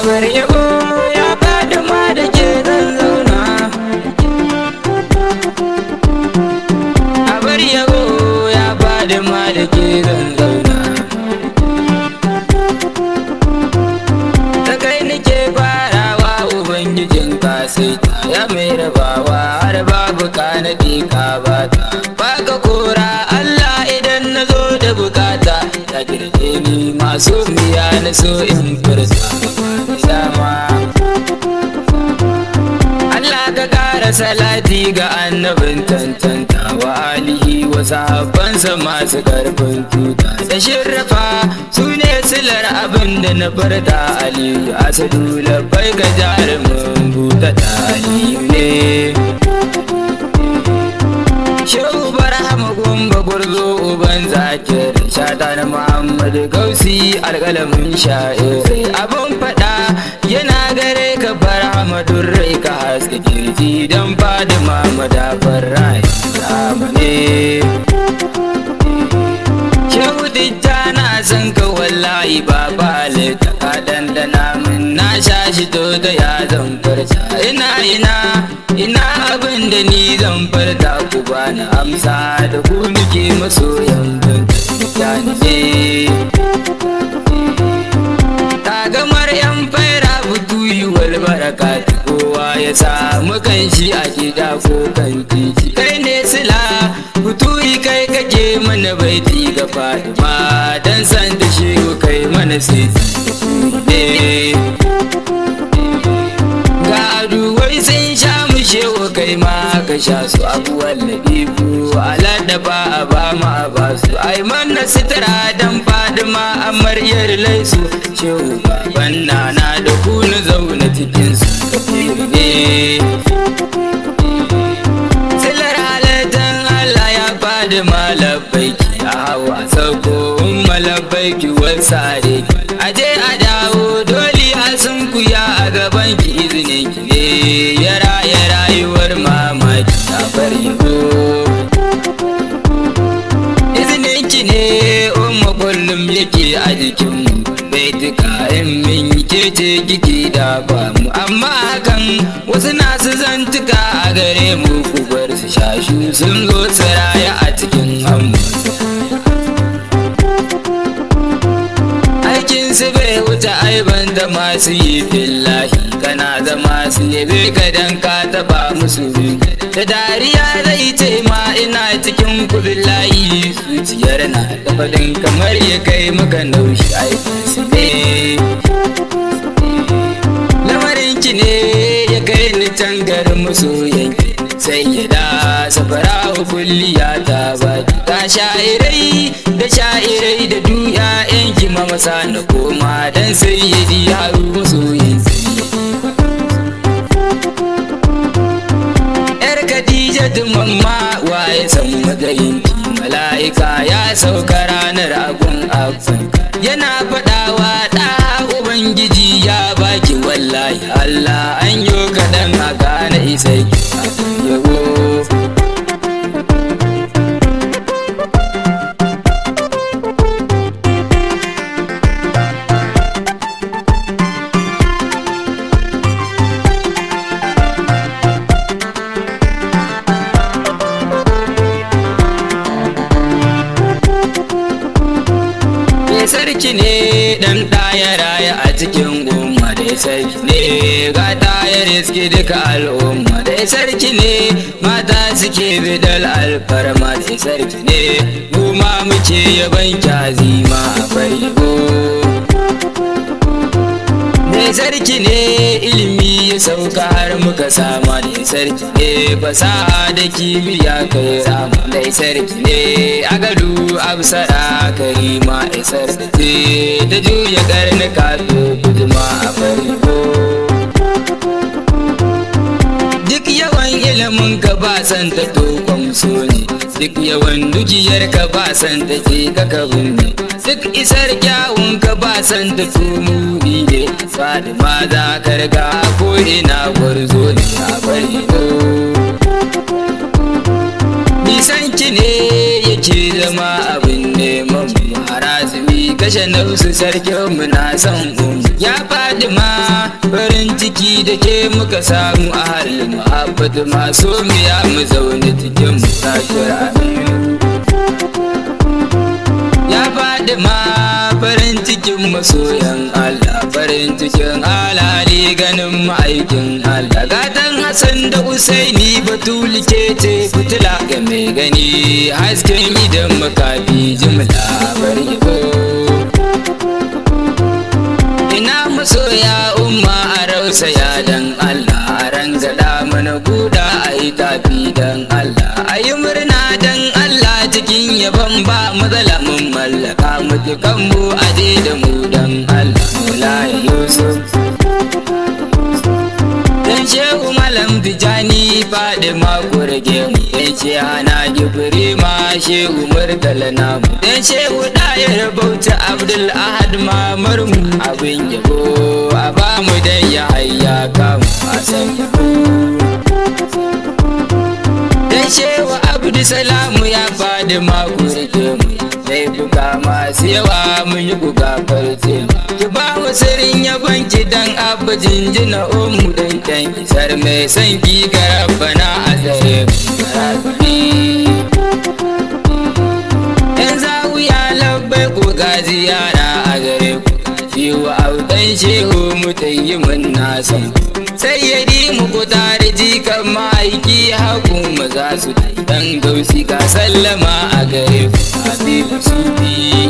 abar yabo ya faɗi ma da ke zan zauna, abar yabo ya faɗi ma da ke zan zauna. Ta kai nake farawa ubangijin kasaita ya mai rabawa har babu kanadi ka bata. Baka kora Allah idan na zo da bukata, ta girje ni masu biya na so in furta dama. Allah ka kara salati ga annabin tantanta wa alihi wa sahabbansa masu karfin tuta da shirrafa su ne silar abin da na farta. Aliyu Asadu labbai ga jarumin buta ta Aliyu ne. Shehu Barhama Gumba Gurzo uban zakir, Shata na Muhammadu Gausi alƙalamin sha'iri. Abin faɗa yana gare ka Barhama Durrai, ka haske kirji don Fadima madafar rai ne. Shehu Tijjana san ka wallahi ba balita, ka dandana min na sha shi to da ya zan farta. Ina abin da ni zan farta, ku bani amsa da ku nake masoyan Tijjani ne. Tagamar yan faira butuyi wal barakat, kowa ya samu kanshi a gida ko kan titi. Kai ne sila butuyi, kai kake mana baiti ga Fatima, dan san da shehu kai mana siti ne. Ga aduwai sun sha mu shehu kai ma ka sha su, abuwan labibu alada ba a ba ma ba su. Ai mana sitara dan Fadima amaryar laisu, shehu baban nana da ku na zauna cikin su ne. Silar halittar Allah ya Fadima labbaiki, a hawa sauko umma labbaiki wasare. Aje a dawo dole a sunkuya a gaban ki, izinin ki ne ya raya rayuwar mamaki a bari ko. Izinin ki ne umma kullum yake a jikinmu, bai duka in min kece kike da ba mu. Amma hakan wasu nasu zantuka a gare mu, ku bar su shashu sun zo su raya a cikin hammu. Aikin su bai wuce aiban da masu yi billahi, kana zama su yabe ka dan ka taba musu. Da dariya zai ce ma ina cikin ku billahi, zuciyar na da fadin kamar ya kai maka naushi. Aikin su ne, lamarin ki ne ya kai ni can garin masoyanki. Sai ya da safara kulliya ta baki, ta sha'irai da sha'irai da duya yanki mamasa na koma dan sai ya ji haru masoyin. Yar Khadija mamma waye san magayinki, mala'ika ya sauka ranar agun abban, yana faɗawa da ubangiji ya baki. Wallahi Allah an yo kaɗan a gane isai yabo. Sarki ne dan ɗaya raya a cikin umma, da sarki ne ga ɗaya riski duka al'umma. Da sarki ne mata suke bidal alfarma, da sarki ne mu ma muke yaban kyazima a farko. Da sarki ne ilimi ya sauka har muka sama, da sarki ne fasaha da kimiyya kai rama. Da sarki ne agadu absara karima, isar da ce ta juya karnuka to guduma a farko. Duk yawan ilimin ka ba san ta to kwamso ne, duk yawan dukiyar ka ba san ta ce ka kabin, duk isar kyawun ka ba san ta tumuni ne. Fadima za ka riga ko ina gwarzo ne a bari ko. Nisan ki ne yake zama abin neman mu, harazumi kashe nafsu sarkin mu na san ya Fadima arziki da ke muka samu a halin muhabbatu masu miya mu zaune cikin musakir aminu. Ya faɗi ma farin cikin masoyan Allah, farin cikin alali ganin ma'aikin Allah. Gatan Hassan da Usaini Batuli ke ce fitila ga mai gani, hasken idan makafi jimla bari yabo. Ina masoya umma a rausaya dan Allah, a rangada mana guda a yi tafi dan Allah, a yi murna dan Allah cikin yabon ba matsala mun mallaka mutukan mu aje da mu dan Allah. Maulaya Yusuf dan Shehu Malam Tijani Fadima kurge mu, dan Shehana Ibrahima Shehu Murtala namu, dan Shehu Dayar Bauchi Abdul Ahad Mamar mu, abin yabo a ba mu dan ya hayya kamu a san yabo. Dan Shehu Abdu Salamu ya Fadima kurge mu, laifuka masu yawa mun yi kuka farce mu, ki ba mu sirrin yabon ki dan abba jinjina umu dan kyan isar mai san ki ga rabbana a tsaye mu. Yan zawiya labbai ko ga ziyara a gare ku, Shehu autan Shehu mutayyimin nasan, sai ya di muku tare jikan ma'aiki haku maza su dan gausi ka sallama a gare ku Habibu Sufi.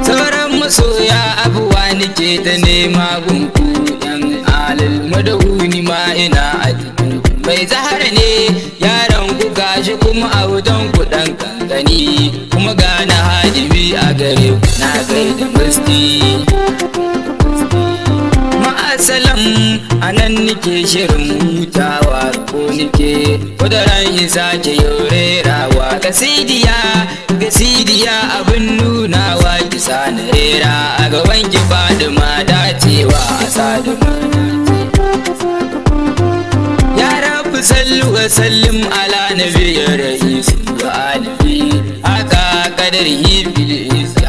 Sauran masoya abuwa nike ta nema gunku, yan alal madahuni ma ina a cikin mai zahara ne yaran ku gashi kuma autan ku dan kankani, kuma gana hadimi a gare ku na gaida musti. Ma'asalam anan nike shirin hutawa ko nike kuduran isa ke yorerawa ga sidiya abin nunawa kisa na rera a gaban ki Fadima dacewa a sadu. Ya rabu sallu wa sallim ala nabiyyar rais wa alihi haka kadar hibil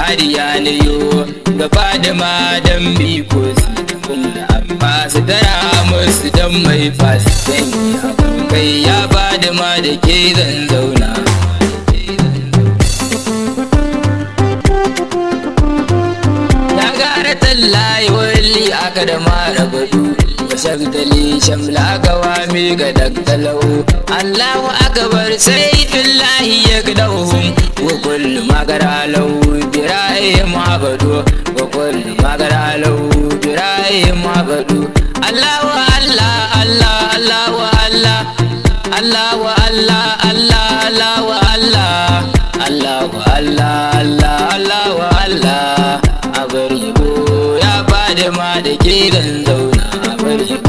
hadiya ne yo ga Fadima dan biko da amma su tara musu dan mai fasikan kai ya Fadima da ke zan zauna. Ya gara tallaye wali aka da mara badu, shagdali shamla gawami ga daktalau, Allahu akbar sayyidullahi yakdahum wa kullu magaralau birahim abadu, wa kullu magaralau birahim abadu. Allahu Allah Allah Allahu Allah Allahu Allah Allah Allahu Allah Allahu Allah Allah Allahu Allah. A bari ya Fadima da ke zan zauna a bari.